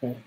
Okay.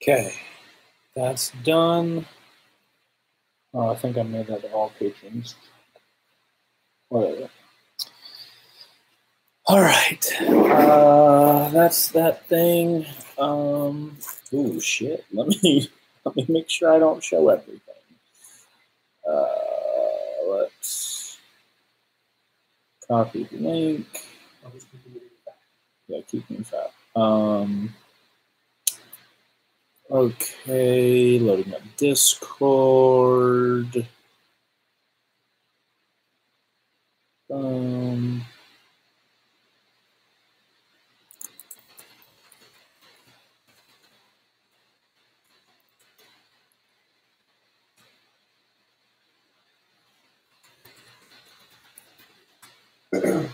Okay, that's done. Oh, I think I made that to all patrons. Whatever. All right, that's that thing. Ooh, shit. Let me make sure I don't show everything. Let's copy the link. Yeah, keep me fat. Okay, loading up Discord. Okay.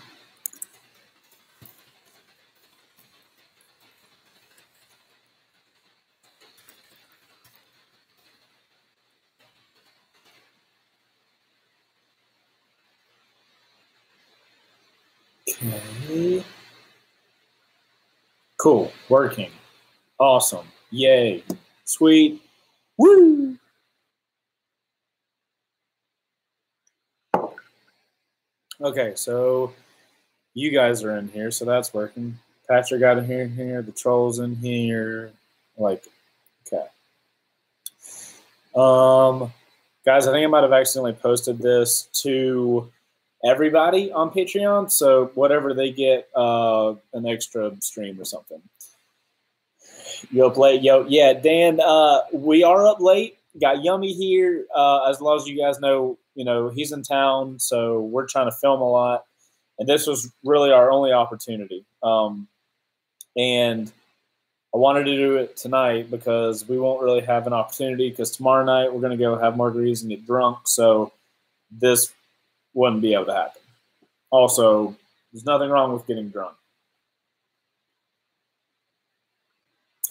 Cool. Working. Awesome. Yay. Sweet. Woo! Okay, so you guys are in here, so that's working. Patrick got in here, the troll's in here. Like, okay. Guys, I think I might have accidentally posted this to everybody on Patreon, so whatever they get, an extra stream or something. You up late? Yo, yeah, Dan, we are up late. Got Yummy here. As long as you guys know, he's in town, so we're trying to film a lot. And this was really our only opportunity. And I wanted to do it tonight because we won't really have an opportunity because tomorrow night we're going to go have margaritas and get drunk. So this wouldn't be able to happen. Also, there's nothing wrong with getting drunk.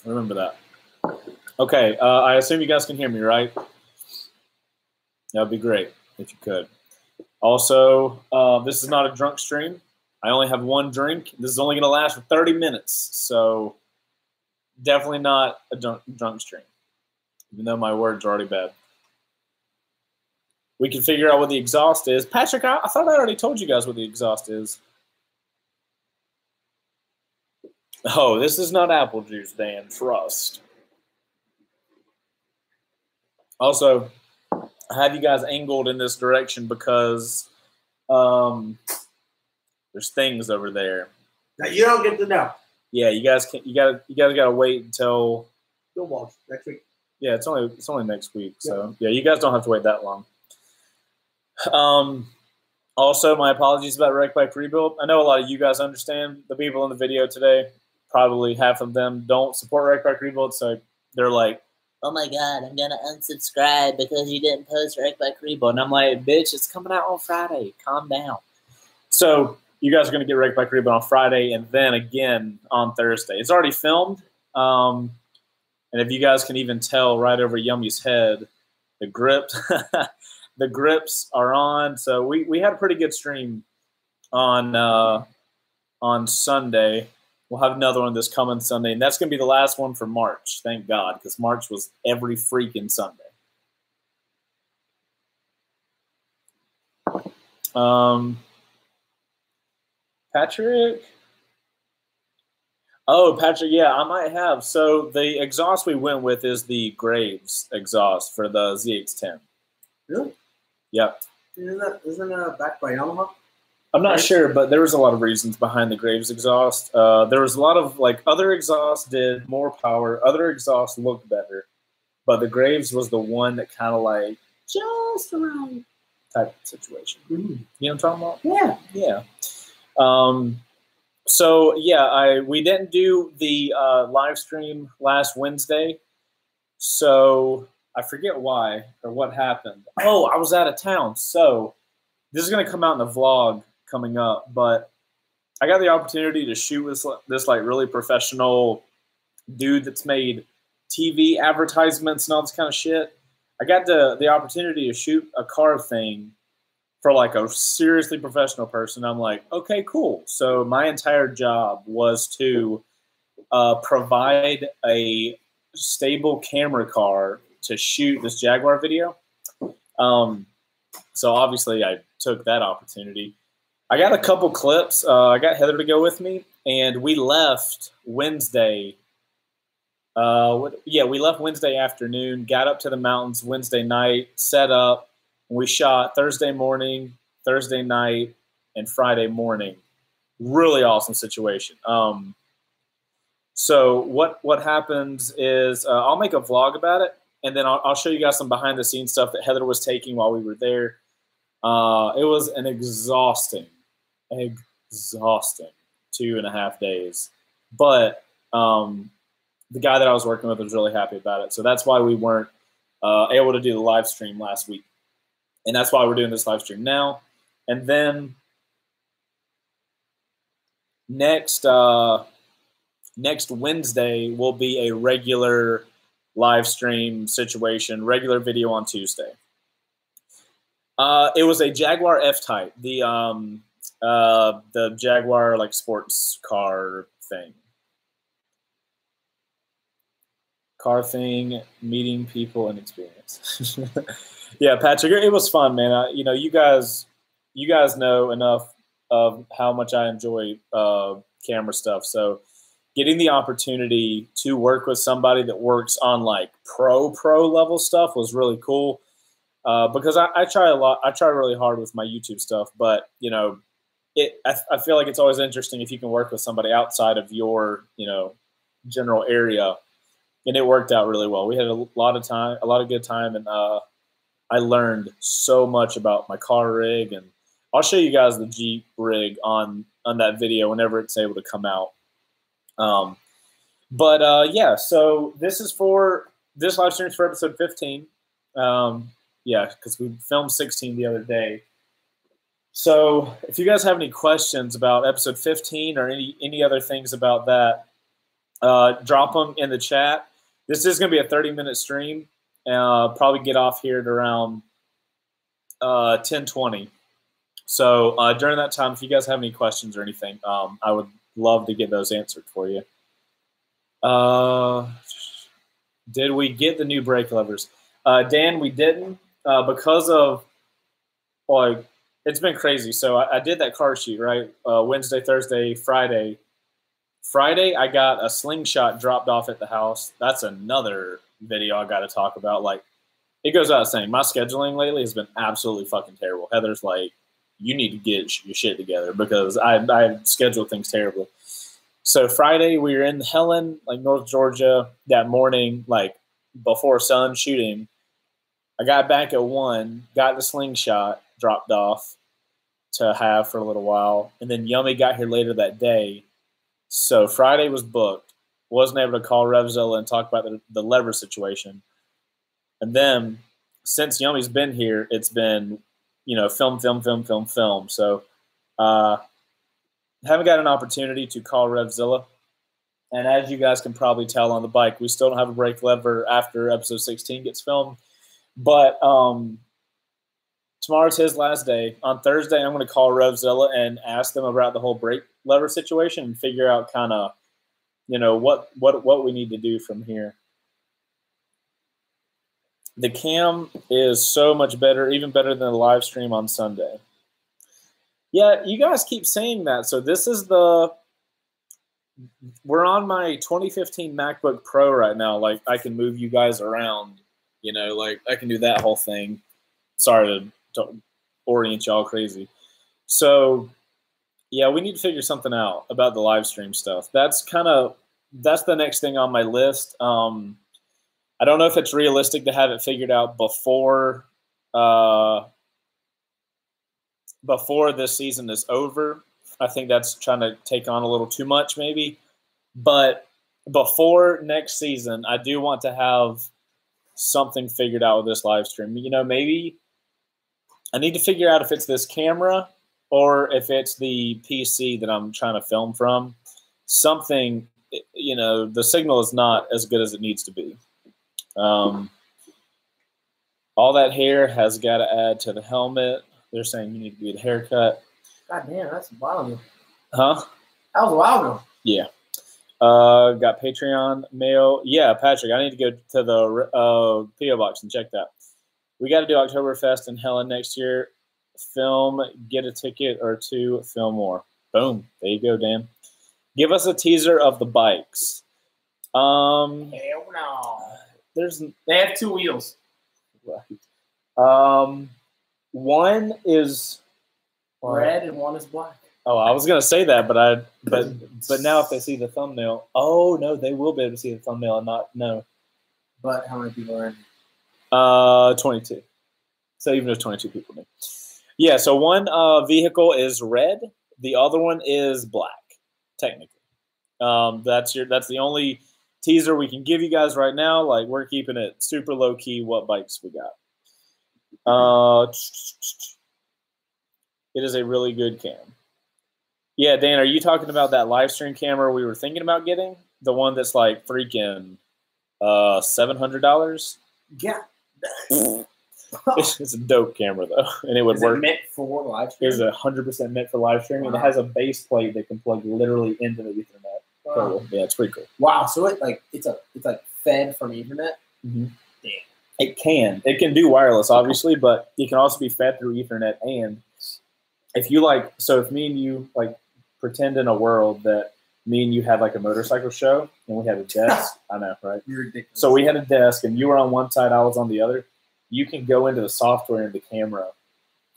Remember that. Okay, I assume you guys can hear me, right? That would be great if you could. Also, this is not a drunk stream. I only have one drink. This is only going to last for 30 minutes, so definitely not a drunk stream, even though my words are already bad. We can figure out what the exhaust is. Patrick, I thought I already told you guys what the exhaust is. Oh, this is not apple juice, Dan. Trust. Also, I have you guys angled in this direction because there's things over there. Now you don't get to know. Yeah, you guys gotta wait until You'll watch next week. Yeah, it's only next week. So yeah, you guys don't have to wait that long. Also, my apologies about Wreck Bike Rebuild. I know a lot of you guys understand. The people in the video today, probably half of them don't support Wreck Bike Rebuild, so they're like, "Oh my god, I'm gonna unsubscribe because you didn't post Wreck Bike Rebuild." And I'm like, "Bitch, it's coming out on Friday. Calm down." So you guys are gonna get Wreck Bike Rebuild on Friday, and then again on Thursday. It's already filmed. And if you guys can even tell right over Yummy's head, the grips, the grips are on. So we had a pretty good stream on Sunday. We'll have another one this coming Sunday, and that's going to be the last one for March. Thank God, because March was every freaking Sunday. Patrick? Oh, Patrick, yeah, I might have. So the exhaust we went with is the Graves exhaust for the ZX-10. Really? Yep. Isn't that backed by Yamaha? I'm not sure, but there was a lot of reasons behind the Graves exhaust. There was a lot of, like, other exhausts did more power. Other exhausts looked better. But the Graves was the one that kind of, like, just around type situation. Mm-hmm. You know what I'm talking about? Yeah. Yeah. So, yeah, we didn't do the live stream last Wednesday. So I forget why or what happened. Oh, I was out of town. So this is going to come out in the vlog coming up, but I got the opportunity to shoot with this like really professional dude that's made TV advertisements and all this kind of shit. I got the opportunity to shoot a car thing for like a seriously professional person. I'm like, okay, cool. So my entire job was to provide a stable camera car to shoot this Jaguar video. So obviously I took that opportunity. I got a couple clips. I got Heather to go with me, and we left Wednesday. We left Wednesday afternoon, got up to the mountains Wednesday night, set up. We shot Thursday morning, Thursday night, and Friday morning. Really awesome situation. So what happens is I'll make a vlog about it, and then I'll show you guys some behind-the-scenes stuff that Heather was taking while we were there. It was an exhausting 2.5 days. But the guy that I was working with was really happy about it. So that's why we weren't able to do the live stream last week. And that's why we're doing this live stream now. And then next Wednesday will be a regular live stream situation, regular video on Tuesday. It was a Jaguar F-Type, the Jaguar like sports car thing. Car thing, meeting people and experience. Yeah, Patrick, it was fun, man. You guys know enough of how much I enjoy camera stuff. So getting the opportunity to work with somebody that works on like pro level stuff was really cool. Because I try a lot. I try really hard with my YouTube stuff, but I feel like it's always interesting if you can work with somebody outside of your general area, and it worked out really well. We had a lot of good time, and I learned so much about my car rig, and I'll show you guys the Jeep rig on that video whenever it's able to come out. Yeah, so this live stream is for episode 15. Yeah, because we filmed 16 the other day. So if you guys have any questions about episode 15 or any other things about that, drop them in the chat. This is going to be a 30-minute stream. Probably get off here at around 10:20. So during that time, if you guys have any questions or anything, I would love to get those answered for you. Did we get the new brake levers? Dan, we didn't. Because of, like, it's been crazy. So I did that car shoot, right? Wednesday, Thursday, Friday. Friday, I got a slingshot dropped off at the house. That's another video I got to talk about. Like, it goes without saying, my scheduling lately has been absolutely fucking terrible. Heather's like, you need to get your shit together because I schedule things terribly. So Friday, we were in Helen, like North Georgia, that morning, like before sun shooting. I got back at 1, got the slingshot dropped off to have for a little while, and then Yummy got here later that day. So Friday was booked. Wasn't able to call RevZilla and talk about the lever situation. And then since Yummy's been here, it's been, film. So haven't got an opportunity to call RevZilla. And as you guys can probably tell on the bike, we still don't have a brake lever after episode 16 gets filmed. But tomorrow's his last day. On Thursday, I'm going to call RevZilla and ask them about the whole brake lever situation and figure out kind of what we need to do from here. The cam is so much better, even better than the live stream on Sunday. Yeah, you guys keep saying that. So this is we're on my 2015 MacBook Pro right now. Like, I can move you guys around, like I can do that whole thing. Sorry to orient y'all crazy. So yeah, we need to figure something out about the live stream stuff. That's the next thing on my list. I don't know if it's realistic to have it figured out before this season is over. I think that's trying to take on a little too much, maybe. But before next season, I do want to have something figured out with this live stream. Maybe I need to figure out if it's this camera or if it's the PC that I'm trying to film from. Something, the signal is not as good as it needs to be. All that hair has got to add to the helmet. They're saying you need to get a haircut. God damn, that's a while ago. Huh? That was a while ago. Yeah. Got Patreon mail. Yeah, Patrick, I need to go to the PO box and check that. We got to do Oktoberfest in Helen next year. Film, get a ticket or two, film more. Boom. There you go, Dan. Give us a teaser of the bikes. Hell no. They have 2 wheels. Right. One is red and one is black. Oh, I was gonna say that, but now if they see the thumbnail, oh no, they will be able to see the thumbnail and not know. But how many people are in? 22. So even if 22 people do. Yeah. So one vehicle is red, the other one is black. Technically, that's the only teaser we can give you guys right now. Like, we're keeping it super low key. What bikes we got? It is a really good cam. Yeah, Dan, are you talking about that live stream camera we were thinking about getting? The one that's like freaking $700? Yeah. It's a dope camera though, and it would work. Is it meant for live stream? It's 100% meant for live streaming, and it has a base plate that can plug literally into the Ethernet. Wow. Yeah, it's pretty cool. Wow, so it's like fed from Ethernet. Mm-hmm. Damn. It can do wireless, obviously, but it can also be fed through Ethernet. And if me and you pretend in a world that me and you had like a motorcycle show and we had a desk. I know, right? You're ridiculous. So we had a desk and you were on one side, I was on the other. You can go into the software in the camera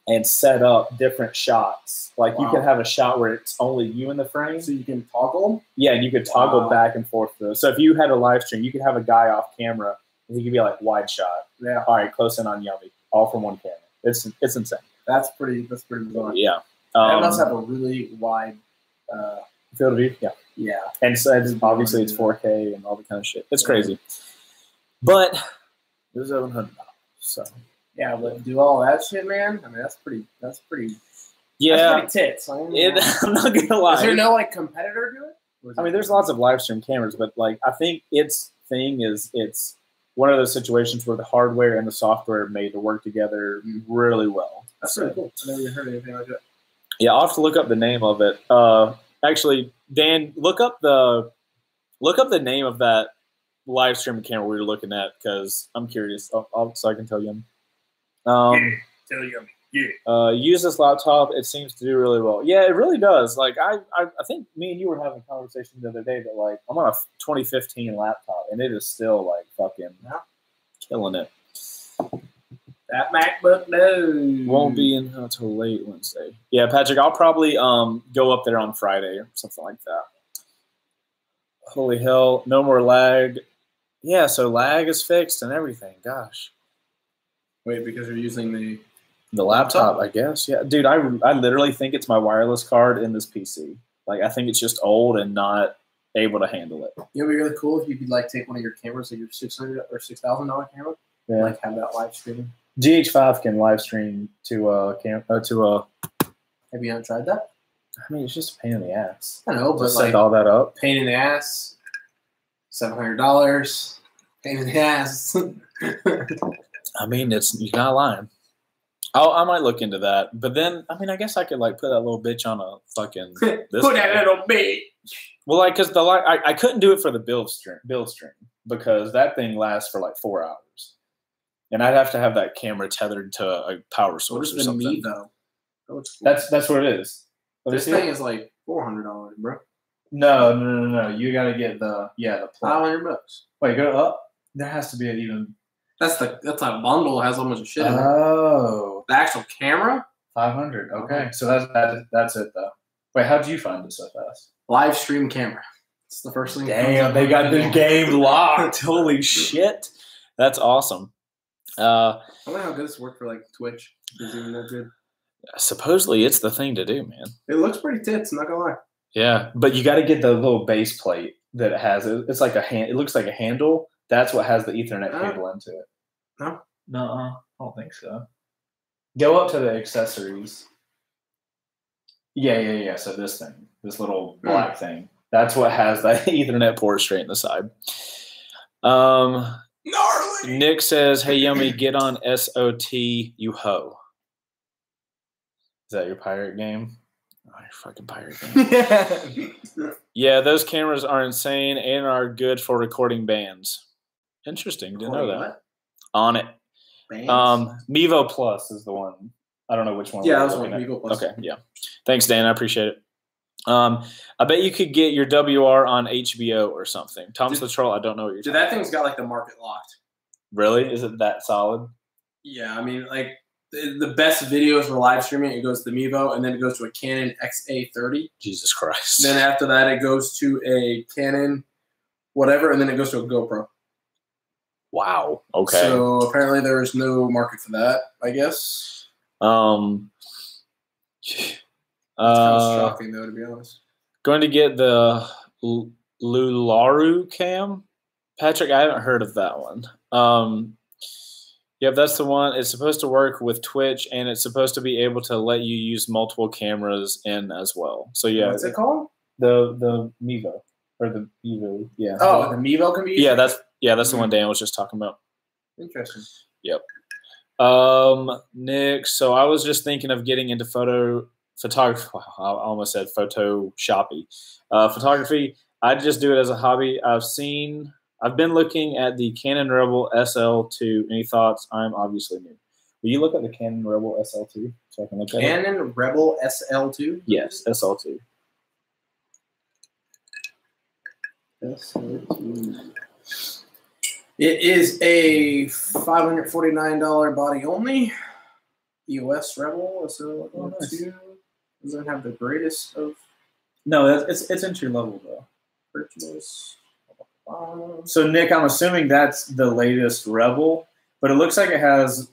and set up different shots. Like, you can have a shot where it's only you in the frame. So you can toggle? Yeah, and you could toggle back and forth through. So if you had a live stream, you could have a guy off camera and he could be like wide shot. Yeah. All right, close in on Yummy. All from one camera. It's insane. That's pretty bizarre. Yeah. That must have a really wide field of view. Yeah. Yeah. And so obviously it's 4K and all the kind of shit. It's crazy. But it was $700. So yeah, but do all that shit, man. I mean, that's pretty. Yeah, that's pretty tits. I'm not gonna lie. Is there no competitor to it? I mean, there's lots of live stream cameras, but I think its thing is it's one of those situations where the hardware and the software made to work together really well. That's really cool. I never heard anything like that. Yeah, I'll have to look up the name of it. Actually, Dan, look up the name of that live stream camera we were looking at, because I'm curious. So I can tell you. Tell you. Yeah. Use this laptop. It seems to do really well. Yeah, it really does. Like, I think me and you were having a conversation the other day that I'm on a 2015 laptop and it is still fucking killing it. That MacBook won't be in until late Wednesday. Yeah, Patrick, I'll probably go up there on Friday or something like that. Holy hell, no more lag. Yeah, so lag is fixed and everything. Gosh. Wait, because you're using the laptop, I guess. Yeah, dude, I literally think it's my wireless card in this PC. I think it's just old and not able to handle it. It would be really cool if you could take one of your cameras, like your $600 or $6,000 camera, and have that live streaming. GH5 can live stream to a Have you not tried that? I mean, it's just a pain in the ass. I know, but set all that up. Pain in the ass. $700. Pain in the ass. I mean, you're not lying. I might look into that, but then I guess I could put that little bitch on a fucking. Put that little bitch. Well, like, because I couldn't do it for the build stream because that thing lasts for like 4 hours, and I'd have to have that camera tethered to a power source or something. Mevo? That's what it is. This thing is like $400, bro. No. You got to get the $500. Wait, go up. There has to be an even. That's a bundle. It has a bunch of shit in it. Oh, the actual camera. 500. Okay, so that's it though. Wait, how'd you find it so fast? Live stream camera. It's the first thing. Damn, they got the game locked. Holy shit, that's awesome. I wonder how good this worked for like Twitch. Is it even that good? Supposedly, it's the thing to do, man. It looks pretty tits. I'm not gonna lie. Yeah, but you got to get the little base plate that it has. It's like a hand. It looks like a handle. That's what has the Ethernet cable into it. No, I don't think so. Go up to the accessories. Yeah. So this little black thing, that's what has the Ethernet port straight in the side. Gnarly. Nick says, "Hey, Yummy, get on SOT, you hoe." Is that your pirate game? Oh, your fucking pirate game. Yeah, those cameras are insane and are good for recording bands. Interesting. Didn't know that. What? On it. Bands? Mevo Plus is the one. I don't know which one. Yeah, that was one. Mevo Plus. Okay, yeah. Thanks, Dan. I appreciate it. I bet you could get your WR on HBO or something. Thomas the Troll, I don't know what you're talking about. That thing's got like the market locked. Really? Is it that solid? Yeah, I mean, like the best videos for live streaming, it goes to the Mevo, and then it goes to a Canon XA30. Jesus Christ. Then after that, it goes to a Canon whatever, and then it goes to a GoPro. Wow. Okay. So apparently there is no market for that, I guess. That's kind of shocking, though, to be honest. Going to get the Lularu cam. Patrick, I haven't heard of that one. Yep, that's the one. It's supposed to work with Twitch, and it's supposed to be able to let you use multiple cameras in as well. So yeah, what's it called? The Mevo or the Evo. Yeah. Oh, the Mevo can be used. Yeah, that's the one Dan was just talking about. Interesting. Yep. Nick. So I was just thinking of getting into photography. Wow, I almost said photoshoppy. Photography. I just do it as a hobby. I've been looking at the Canon Rebel SL2. Any thoughts? I'm obviously new. Will you look at the Canon Rebel SL2 so I can look at it? Canon Rebel SL2? Yes, SL2. SL2. It is a $549 body only. EOS Rebel SL2. Doesn't have the greatest of. No, it's entry level though. Purchase. So Nick, I'm assuming that's the latest Rebel, but it looks like it has,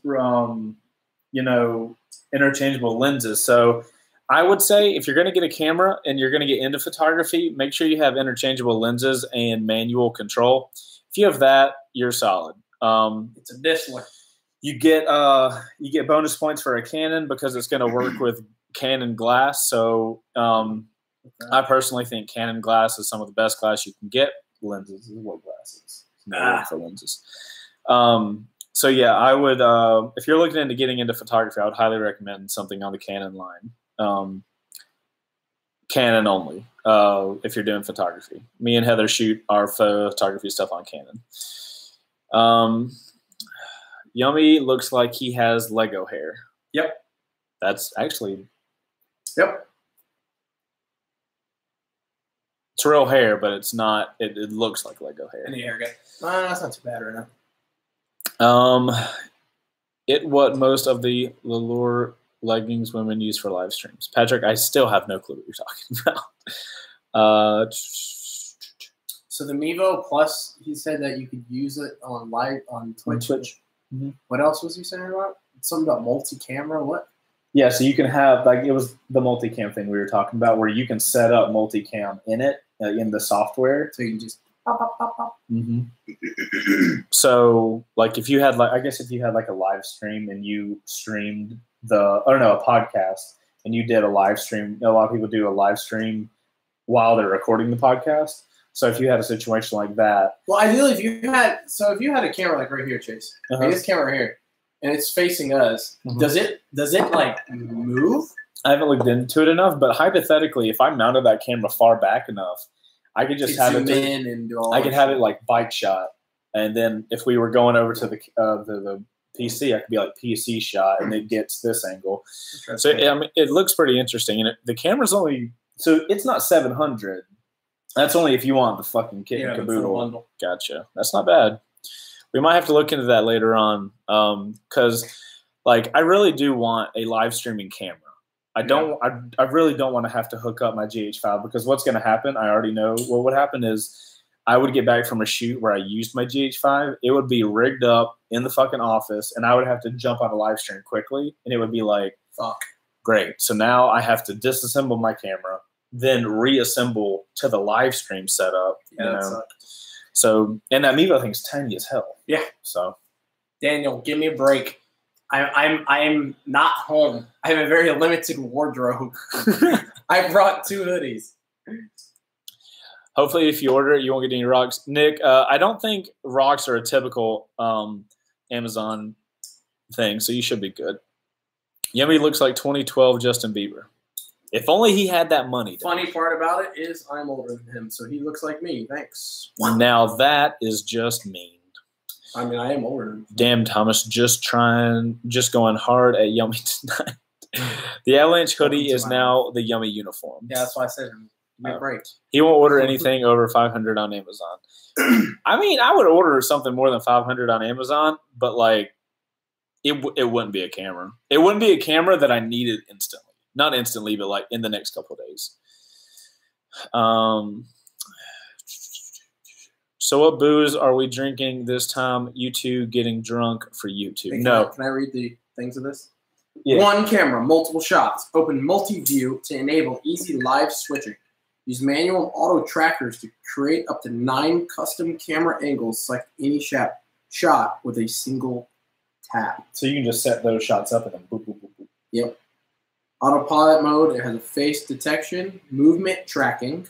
interchangeable lenses. So I would say if you're going to get a camera and you're going to get into photography, make sure you have interchangeable lenses and manual control. If you have that, you're solid. It's a Disler. You get bonus points for a Canon because it's going to work with Canon glass. So I personally think Canon glass is some of the best glass you can get. Lenses is what glasses. For lenses. So yeah, I would if you're looking into getting into photography, I would highly recommend something on the Canon line. Canon only. If you're doing photography. Me and Heather shoot our photography stuff on Canon. Yummy looks like he has Lego hair. Yep. That's actually. Yep. It's real hair, but it's not. It looks like Lego hair. And the haircut. That's not too bad right now. What most of the Lure leggings women use for live streams. Patrick, I still have no clue what you're talking about. So the Mevo Plus, he said that you could use it on Twitch. Mm-hmm. What else was he saying about? Something about multi-camera. What? Yeah, so you can have it was the multicam thing we were talking about, where you can set up multicam in it in the software, so you can just pop. Mm-hmm. So, if you had a live stream and you streamed a podcast and you did a live stream. A lot of people do a live stream while they're recording the podcast. So if you had a situation like that, well, ideally, if you had a camera like right here, Chase, like this camera right here, and it's facing us, does it move? I haven't looked into it enough, but hypothetically, if I mounted that camera far back enough, I could just have it. In and do all I could have it like bike shot, and then if we were going over to the PC, I could be like PC shot, and it gets this angle. So I mean, it looks pretty interesting, and the camera's only it's not 700. That's only if you want the fucking kit and caboodle. Gotcha. That's not bad. We might have to look into that later on, because like I really do want a live streaming camera. I don't. I really don't want to have to hook up my GH5 because what's going to happen? I already know. What would happen is I would get back from a shoot where I used my GH5. It would be rigged up in the fucking office, and I would have to jump on a live stream quickly, and it would be like, fuck, great. So now I have to disassemble my camera, then reassemble to the live stream setup. Yeah, that sucks. So and that Mevo thing's tiny as hell. Yeah. So Daniel, give me a break. I'm not home. I have a very limited wardrobe. I brought 2 hoodies. Hopefully, if you order it, you won't get any rocks. Nick, I don't think rocks are a typical Amazon thing, so you should be good. Yummy looks like 2012 Justin Bieber. If only he had that money. Funny part about it is I'm older than him, so he looks like me. Thanks. Now that is just mean. I mean, I am older. Damn, Thomas, just going hard at Yummy tonight. The Avalanche hoodie is now the Yummy uniform. Yeah, that's why I said break. He won't order anything over 500 on Amazon. I mean, I would order something more than 500 on Amazon, but like, it wouldn't be a camera. It wouldn't be a camera that I needed instantly. Not instantly, but like in the next couple of days. So what booze are we drinking this time? You two getting drunk for YouTube? No. Can I read the things of this? Yeah. 1 camera, multiple shots. Open multi-view to enable easy live switching. Use manual auto trackers to create up to 9 custom camera angles. Select any shot with a single tap. So you can just set those shots up and then boop, boop, boop, boop. Yep. Autopilot mode. It has a face detection, movement tracking.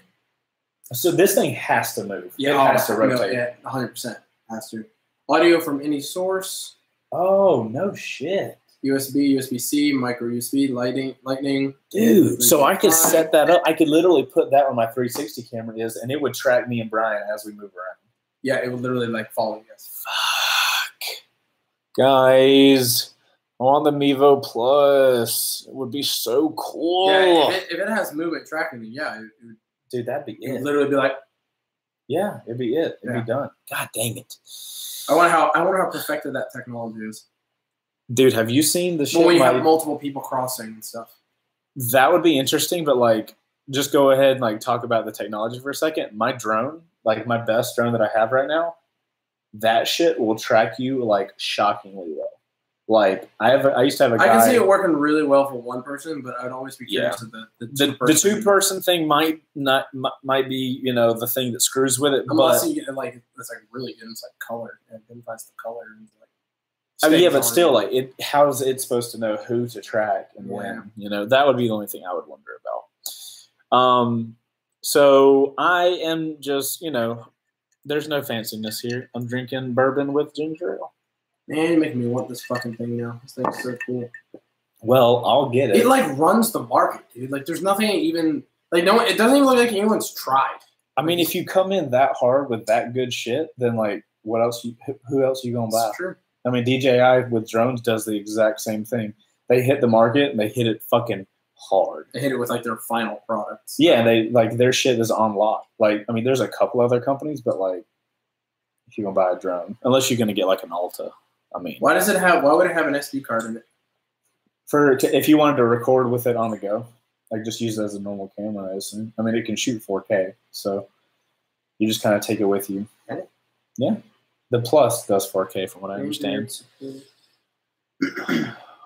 So this thing has to move. Yeah, it has to rotate. Yeah, 100% has to. Audio from any source. Oh, no shit. USB, USB-C, micro USB, lightning. Dude, so I could set that up. I could literally put that where my 360 camera is, and it would track me and Brian as we move around. Yeah, it would literally like follow us. Fuck. Guys, I want the Mevo Plus. It would be so cool. Yeah, if it has movement tracking, then yeah, it would. Dude, that'd be it. It would literally be like, yeah, it'd be it. It'd be done. God dang it! I wonder how perfected that technology is. Dude, have you seen the shit? When you have multiple people crossing and stuff. That would be interesting, but like, just go ahead and like talk about the technology for a second. My drone, like my best drone that I have right now, that shit will track you like shockingly well. Like I used to have a guy. I can see it working really well for one person, but I'd always be curious of the two-person thing might be the thing that screws with it. Unless you get like it's like really good, it's like color and identifies the color. And like, I mean, yeah, but still, like how's it supposed to know who to track and when? That would be the only thing I would wonder about. So I am just there's no fanciness here. I'm drinking bourbon with ginger ale. Man, you're making me want this fucking thing now. This thing's so cool. Well, I'll get it. It like runs the market, dude. Like, there's nothing even like no one. It doesn't even look like anyone's tried. I mean, if you come in that hard with that good shit, then like, what else? Who else are you gonna buy? That's true. I mean, DJI with drones does the exact same thing. They hit the market and they hit it fucking hard. They hit it with like their final products. Yeah, they like their shit is on lock. Like, I mean, there's a couple other companies, but like, if you're gonna buy a drone, unless you're gonna get like an Alta. I mean, why would it have an SD card in it? If you wanted to record with it on the go, like just use it as a normal camera, I assume. I mean, it can shoot 4K, so you just kind of take it with you. Okay. Yeah, the Plus does 4K, from what I understand.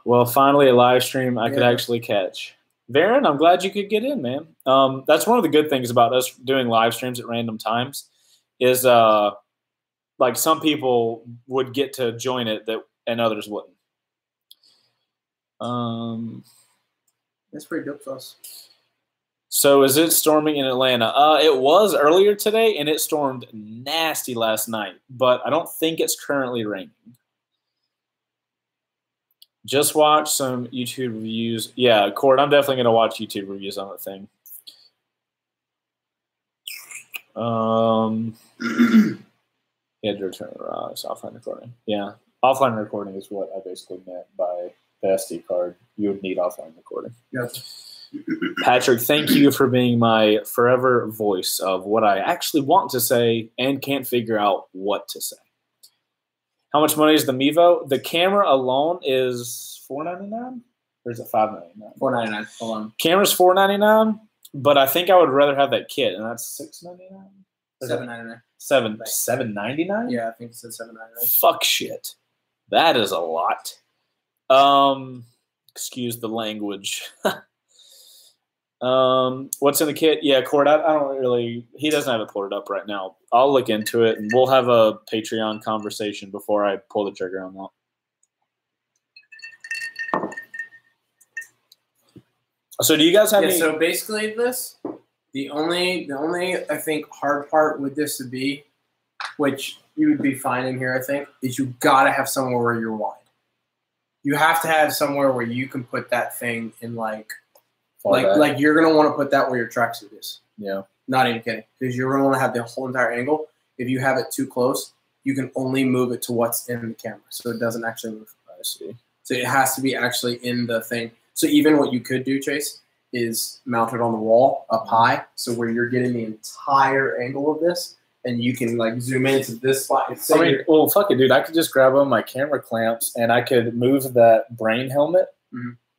Well, finally, a live stream I could actually catch. Varen, I'm glad you could get in, man. That's one of the good things about us doing live streams at random times, is like some people would get to join it and others wouldn't. That's pretty dope sauce. So is it storming in Atlanta? It was earlier today, and it stormed nasty last night, but I don't think it's currently raining. Just watch some YouTube reviews. Yeah, Cord, I'm definitely going to watch YouTube reviews on the thing. You had to return offline recording. Yeah, offline recording is what I basically meant by the SD card. You would need offline recording. Gotcha. Patrick, thank you for being my forever voice of what I actually want to say and can't figure out what to say. How much money is the Mevo? The camera alone is $499, or is it $599? $499 alone. Camera's $499, but I think I would rather have that kit, and that's $699. $799. $799? Yeah, I think it said $799. Fuck shit. That is a lot. Excuse the language. What's in the kit? Yeah, Cord, I don't really. He doesn't have it pulled up right now. I'll look into it, and we'll have a Patreon conversation before I pull the trigger on that. So, do you guys have any? So basically, the only I think hard part with this would be, which you would be fine in here, I think, is you gotta have somewhere where you're wide. You have to have somewhere where you can put that thing in like you're gonna want to put that where your tracksuit is. Yeah. Not even kidding, because you're gonna want to have the whole entire angle. If you have it too close, you can only move it to what's in the camera, so it doesn't actually move. I see. So it has to be actually in the thing. So even what you could do, Chase, is mount it on the wall up high, so where you're getting the entire angle of this, and you can like zoom into this spot. I mean, well, fuck it, dude. I could just grab one of my camera clamps, and I could move that brain helmet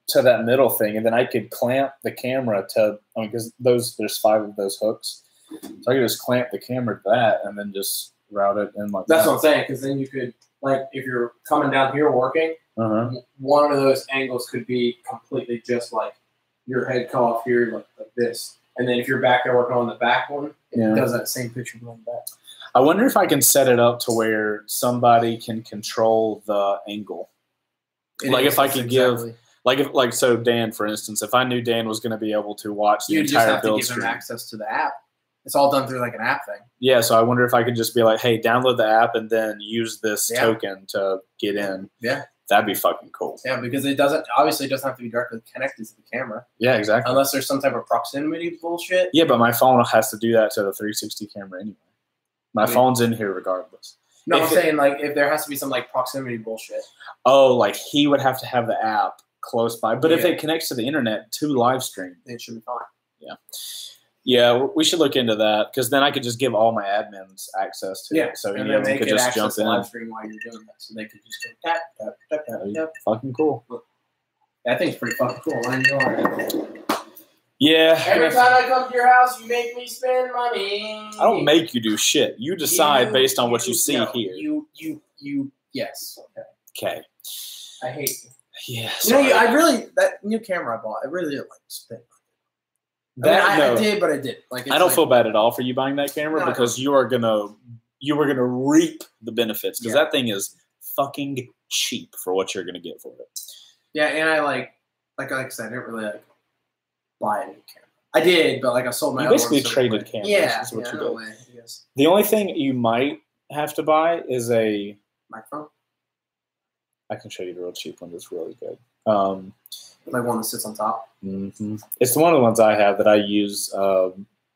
to that middle thing, and then I could clamp the camera to. I mean, because there's 5 of those hooks, so I could just clamp the camera to that, and then just route it in like. That's what I'm saying, because then you could, like, if you're coming down here working, one of those angles could be completely just like your head come off here like this. And then if you're back there working on the back one, it does that same picture going back. I wonder if I can set it up to where somebody can control the angle. If I could give, so Dan, for instance, if I knew Dan was going to be able to watch the entire build stream. You just have to give him access to the app. It's all done through like an app thing. Yeah, so I wonder if I could just be like, hey, download the app and then use this token to get in. Yeah. That'd be fucking cool. Yeah, because it doesn't have to be directly connected to the camera. Yeah, exactly. Unless there's some type of proximity bullshit. Yeah, but my phone has to do that to the 360 camera anyway. My phone's in here regardless. No, I'm saying like if there has to be some like proximity bullshit. Oh, like he would have to have the app close by. But if it connects to the internet to live stream, it should be fine. Yeah. Yeah, we should look into that because then I could just give all my admins access to it. So any of them could just jump in. Live stream while you're doing that, so they could just go tap, tap, tap, tap, tap. Fucking cool. That thing's pretty fucking cool. I know. Yeah. Every time I come to your house, you make me spend money. I don't make you do shit. You decide based on what you see here. You. Yes. Okay. I hate you. Yeah. That new camera I bought, I really didn't like spend money. I did, but I did. Like, I don't feel bad at all for you buying that camera because you were gonna reap the benefits because that thing is fucking cheap for what you're gonna get for it. Yeah, and I like I said, I didn't really buy a new camera. I did, but I sold my. You basically traded cameras. Yeah, is what you no did. way, yes. The only thing you might have to buy is a microphone. I can show you the real cheap one. That's really good. Like one that sits on top. It's one of the ones I have that I use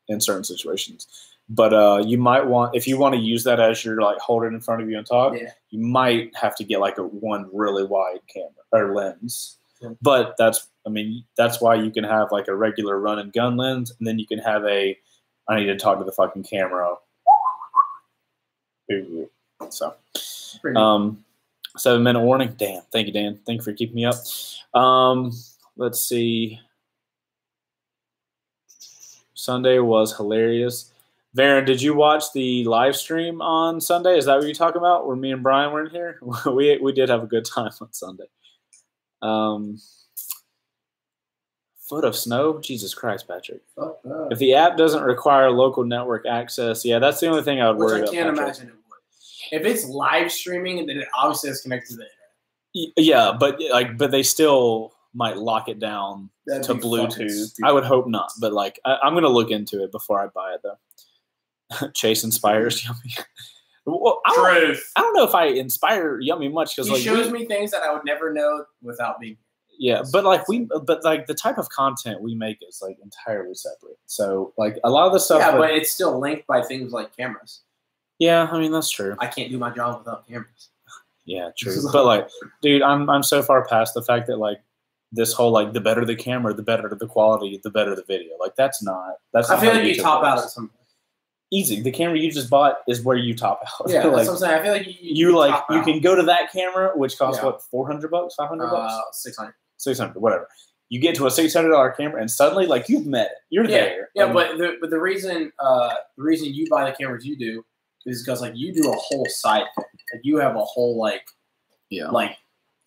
in certain situations. But you might want, if you want to use that as you're hold it in front of you and talk, you might have to get one really wide camera or lens. Yeah. But that's why you can have a regular run and gun lens, and then you can have I need to talk to the fucking camera. So, 7-minute warning. Damn. Thank you, Dan. Thank you for keeping me up. Let's see. Sunday was hilarious. Varen, did you watch the live stream on Sunday? Is that what you're talking about? Where me and Brian were in here? we did have a good time on Sunday. Foot of snow? Jesus Christ, Patrick. If the app doesn't require local network access, that's the only thing I would worry about. I can't imagine it would. If it's live streaming, then it obviously is connected to the internet. Yeah, but they still might lock it down to Bluetooth. I would hope not, but I'm gonna look into it before I buy it though. Chase inspires yummy. Well, I don't know if I inspire Yummy much because he like shows me things that I would never know without being. Yeah, but like the type of content we make is like entirely separate. So like a lot of the stuff. Yeah, but it's still linked by things like cameras. Yeah, I mean that's true. I can't do my job without cameras. Yeah, true. But like, dude, I'm so far past the fact that like this whole like the better the camera, the better the quality, the better the video. Like that's not. I feel like you top out at some point. Easy. The camera you just bought is where you top out. Yeah, like, that's what I'm saying. I feel like you can go to that camera, which costs what, $400, $500, 600, whatever. You get to a $600 camera, and suddenly like you've met it. You're there. Yeah, but the reason you buy the cameras you do is because like you do a whole side thing. Like you have a whole like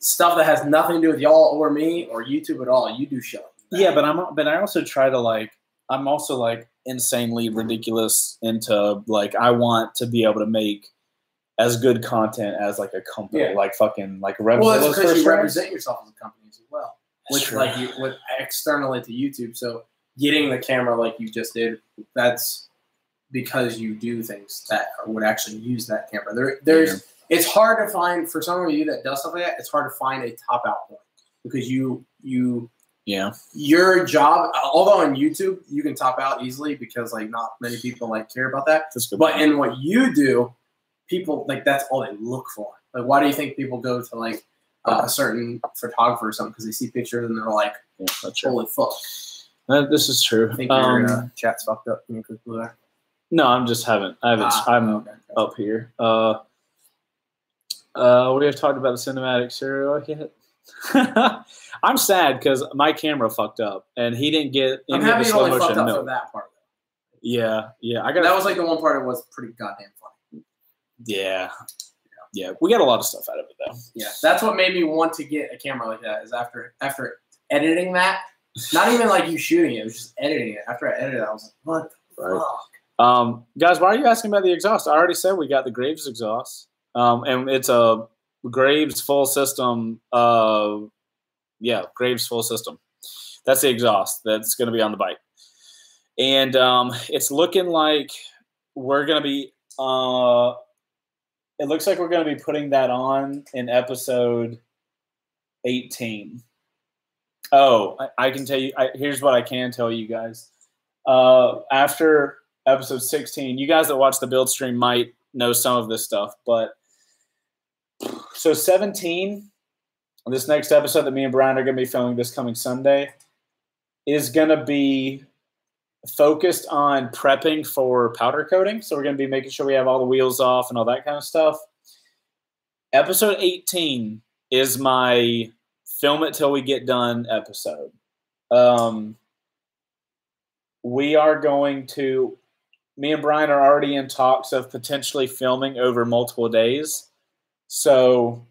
stuff that has nothing to do with y'all or me or YouTube at all. You do shit. Yeah, but I also try to like. I'm also like insanely ridiculous into like I want to be able to make as good content as like a company, like fucking like Well, that's because you represent yourself as a company as well, with externally to YouTube. So getting the camera like you just did, that's because you do things that would actually use that camera. It's hard to find for some of you that does stuff like that. It's hard to find a top out point because your job, although on YouTube you can top out easily because like not many people like care about that. But in what you do, people like that's all they look for. Like, why do you think people go to like a certain photographer or something? Because they see pictures and they're like, "Holy fuck!" This is true. I think your chat's fucked up. Can you click blue there? No, I'm up here. We have talked about the cinematic serial yet. I'm sad because my camera fucked up and he didn't get any of the slow motion. I'm happy for that part. Yeah. That was like the one part that was pretty goddamn funny. Yeah. We got a lot of stuff out of it though. Yeah, that's what made me want to get a camera like that. Is after editing that, not even like you shooting it, it was just editing it. After I edited it, I was like, what the fuck? Guys, why are you asking about the exhaust? I already said we got the Graves exhaust. And it's a Graves full system. Graves full system. That's the exhaust that's going to be on the bike. And it's looking like we're going to be it looks like we're going to be putting that on in episode 18. Oh, I can tell you. Here's what I can tell you guys. After episode 16, you guys that watch the build stream might know some of this stuff, but so 17, this next episode that me and Brian are going to be filming this coming Sunday, is going to be focused on prepping for powder coating. So we're going to be making sure we have all the wheels off and all that kind of stuff. Episode 18 is my film it till we get done episode. We are going to, me and Brian are already in talks of potentially filming over multiple days. So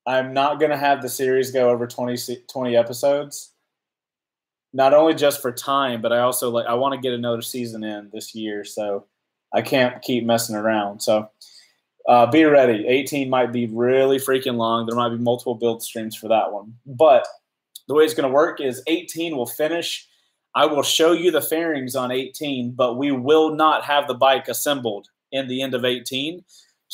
I'm not going to have the series go over 20 episodes. Not only just for time, but I also I want to get another season in this year, so I can't keep messing around. So be ready. 18 might be really freaking long. There might be multiple build streams for that one. But the way it's going to work is 18 will finish. I will show you the fairings on 18, but we will not have the bike assembled in the end of 18.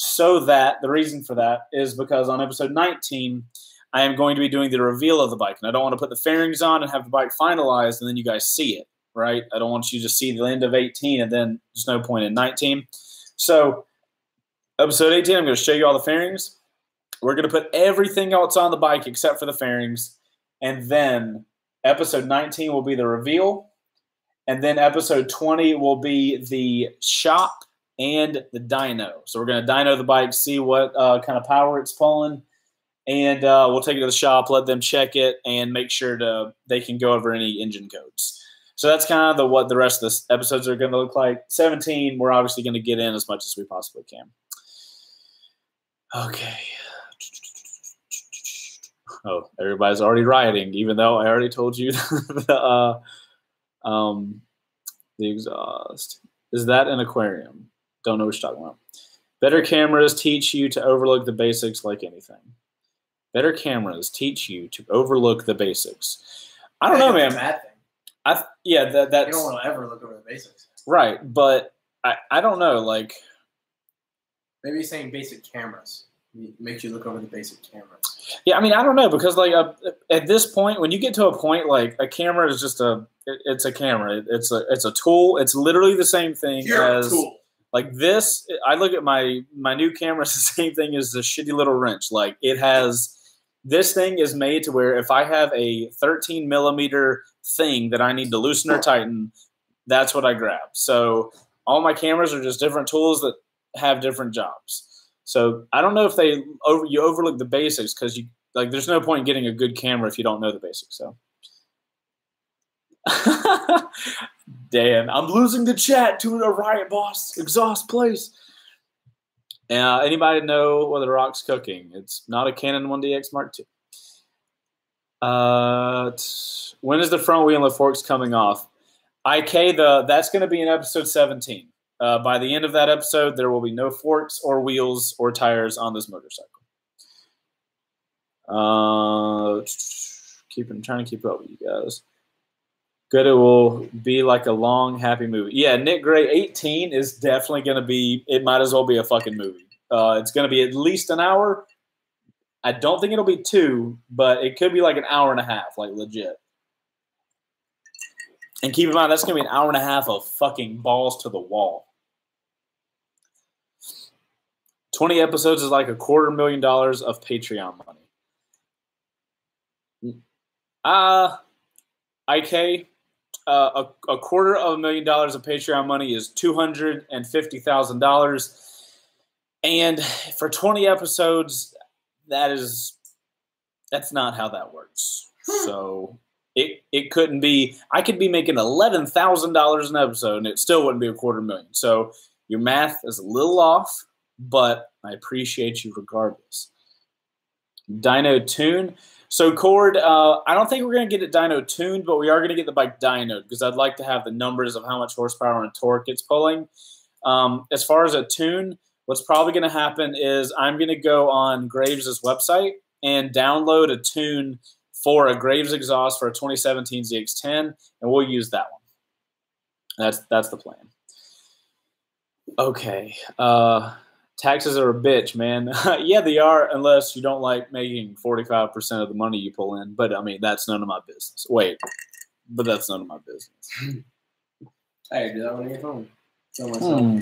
So that the reason for that is because on episode 19, I am going to be doing the reveal of the bike. And I don't want to put the fairings on and have the bike finalized and then you guys see it, right? I don't want you to see the end of 18 and then there's no point in 19. So episode 18, I'm going to show you all the fairings. We're going to put everything else on the bike except for the fairings. And then episode 19 will be the reveal. And then episode 20 will be the shop and the dyno. So we're going to dyno the bike, see what kind of power it's pulling. And we'll take it to the shop, let them check it, and make sure they can go over any engine codes. So that's kind of what the rest of the episodes are going to look like. 17, we're obviously going to get in as much as we possibly can. Okay. Oh, everybody's already rioting, even though I already told you the exhaust. Is that an aquarium? Don't know what you're talking about. Better cameras teach you to overlook the basics like anything. Better cameras teach you to overlook the basics. I don't know, man. Bad thing. That's you don't want to ever look over the basics. Right, but I don't know. Like, Maybe he's saying basic cameras. It makes you look over the basic cameras. Yeah, I mean, I don't know, because like at this point, when you get to a point, like a camera is just it's a camera. It's a tool. It's literally the same thing as a tool. Like this. I look at my new camera. It's the same thing as the shitty little wrench. Like it has. This thing is made to where if I have a 13 millimeter thing that I need to loosen or tighten, that's what I grab. So all my cameras are just different tools that have different jobs. So I don't know if you overlook the basics, because you like there's no point in getting a good camera if you don't know the basics. So Dan, I'm losing the chat to a Riot Boss exhaust place. Anybody know what the Rock's cooking? It's not a Canon 1DX Mark II. When is the front wheel and the forks coming off? That's going to be in episode 17. By the end of that episode, there will be no forks or wheels or tires on this motorcycle. Trying to keep up with you guys. Good, it will be like a long, happy movie. Yeah, Nick Gray 18 is definitely going to be, it might as well be a fucking movie. It's going to be at least an hour. I don't think it'll be 2, but it could be like an hour and a half, like legit. And keep in mind, that's going to be an hour and a half of fucking balls to the wall. 20 episodes is like $250,000 of Patreon money. IK, $250,000 of Patreon money is $250,000. And for 20 episodes, that's not how that works. So it couldn't be. I could be making $11,000 an episode, and it still wouldn't be $250,000. So your math is a little off, but I appreciate you regardless. Dyno Tune. So Cord, I don't think we're going to get it dyno tuned, but we are going to get the bike dynoed, because I'd like to have the numbers of how much horsepower and torque it's pulling. As far as a tune, what's probably going to happen is I'm going to go on Graves' website and download a tune for a Graves exhaust for a 2017 ZX10, and we'll use that one. That's the plan. Okay. Taxes are a bitch, man. Yeah, they are, unless you don't like making 45% of the money you pull in. But, I mean, that's none of my business. Wait, but that's none of my business. Hey, do that when you get home. Tell myself.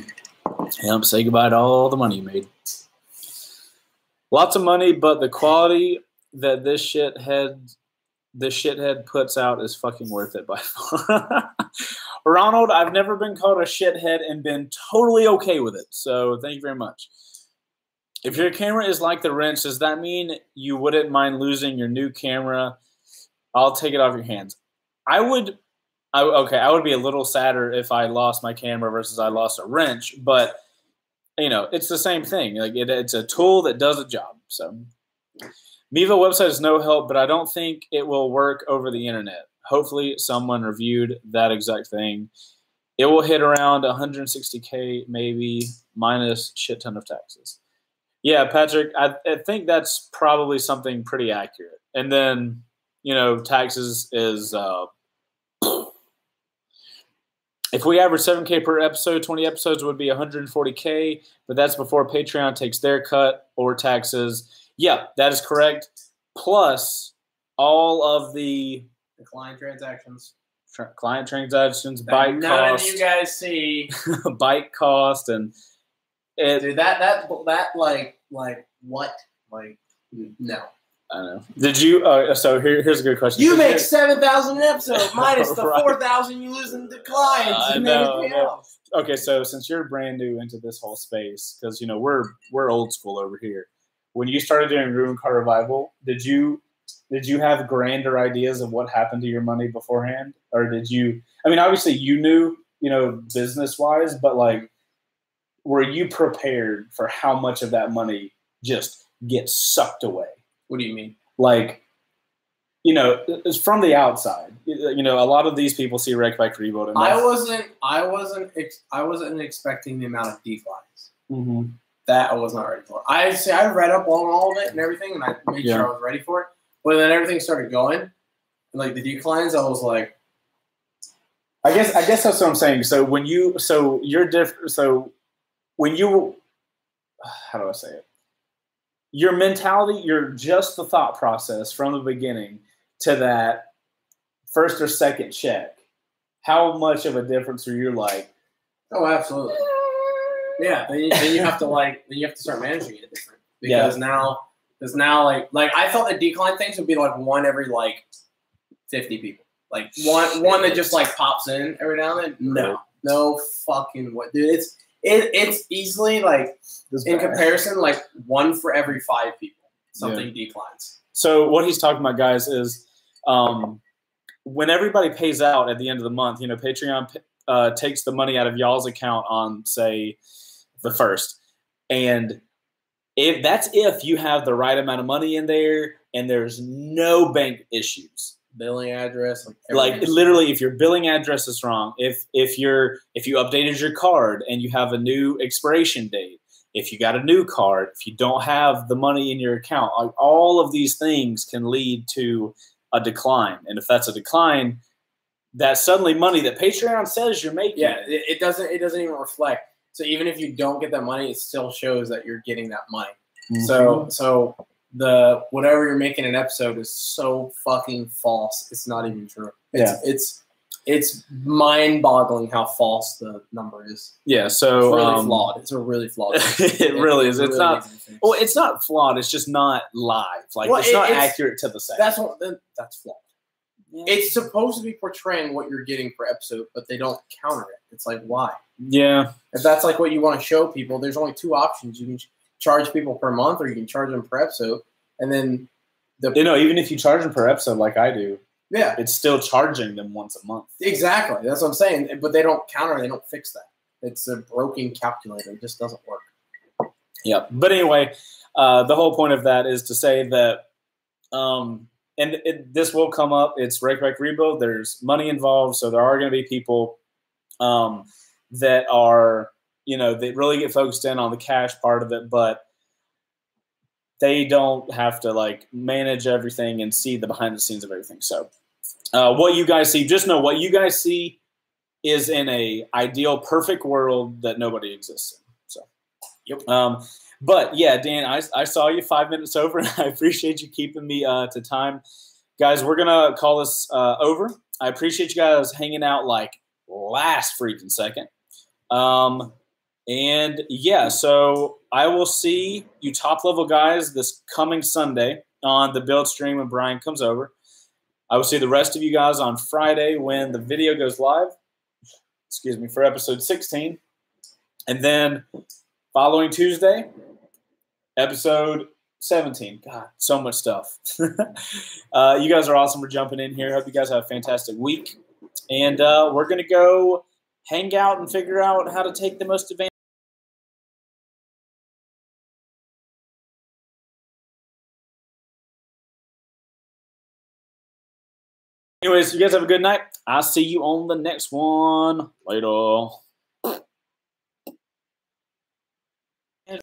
Yep, say goodbye to all the money you made. Lots of money, but the quality that this shithead puts out is fucking worth it by far. Ronald, I've never been called a shithead and been totally okay with it. So thank you very much. If your camera is like the wrench, does that mean you wouldn't mind losing your new camera? I'll take it off your hands. I would be a little sadder if I lost my camera versus I lost a wrench, but you know, it's the same thing. Like it's a tool that does a job. So Mevo website is no help, but I don't think it will work over the internet. Hopefully someone reviewed that exact thing. It will hit around 160K, maybe, minus shit ton of taxes. Yeah, Patrick, I think that's probably something pretty accurate. And then, you know, taxes is if we average 7K per episode, 20 episodes would be 140K, but that's before Patreon takes their cut or taxes. Yeah, that is correct. Plus all of the client transactions. Client transactions, that bike none cost. None of you guys see. Bike cost and dude, that like what? Like no. I don't know. Did you? So here's a good question. You make $7,000 an episode minus the right. $4,000 you lose in the clients and everything else. Okay, so since you're brand new into this whole space, because you know we're old school over here. When you started doing Ruin Car Revival, did you have grander ideas of what happened to your money beforehand, or did you? I mean, obviously you knew, you know, business wise, but like, were you prepared for how much of that money just gets sucked away? What do you mean? Like, you know, it's from the outside. You know, a lot of these people see Wreck Bike Rebuild. And I wasn't expecting the amount of declines. Mm-hmm. That I was not ready for. I read up on all of it and everything, and I made sure I was ready for it. But then everything started going, and like the declines, I was like, I guess that's what I'm saying. So when you're different. So when you how do I say it? Your mentality, just the thought process from the beginning to that first or second check. How much of a difference are you like? Oh, absolutely. Yeah, then you have to start managing it different because now like I thought the decline things would be like one every like 50 people, like one that just like pops in every now and then. No fucking what, dude. It's easily like in comparison like one for every 5 people something declines. So what he's talking about, guys, is when everybody pays out at the end of the month, you know, Patreon takes the money out of y'all's account on, say, the 1st. And if you have the right amount of money in there and there's no bank issues. Billing address. Like literally, if your billing address is wrong, if you updated your card and you have a new expiration date, if you got a new card, if you don't have the money in your account, all of these things can lead to a decline. And if that's a decline, that's suddenly money that Patreon says you're making. Yeah, it doesn't even reflect. So even if you don't get that money, it still shows that you're getting that money. Mm-hmm. So the whatever you're making an episode is so fucking false. It's not even true. It's mind-boggling how false the number is. Yeah, so it's really flawed. It's a really flawed. It really is. It's not. Well, it's not flawed. It's just not live. Like it's not accurate to the set. That's flawed. Yeah. It's supposed to be portraying what you're getting per episode, but they don't counter it. It's like, why? Yeah. If that's like what you want to show people, there's only 2 options. You can charge people per month, or you can charge them per episode, and then even if you charge them per episode, like I do, yeah, it's still charging them once a month. Exactly. That's what I'm saying. But they don't counter. They don't fix that. It's a broken calculator. It just doesn't work. Yeah. But anyway, the whole point of that is to say that, this will come up. It's Rake Rebuild. There's money involved, so there are going to be people that are, they really get focused in on the cash part of it, but they don't have to like manage everything and see the behind the scenes of everything. So what you guys see, just know what you guys see is in a ideal, perfect world that nobody exists in. So, yep. But yeah, Dan, I saw you 5 minutes over, and I appreciate you keeping me to time. Guys, we're going to call this over. I appreciate you guys hanging out like last freaking second. And yeah, so I will see you top level guys this coming Sunday on the build stream when Brian comes over. I will see the rest of you guys on Friday when the video goes live. Excuse me, for episode 16. And then following Tuesday, episode 17. God, so much stuff. You guys are awesome for jumping in here. Hope you guys have a fantastic week. And we're going to go hang out and figure out how to take the most advantage. Anyways, you guys have a good night. I'll see you on the next one. Later.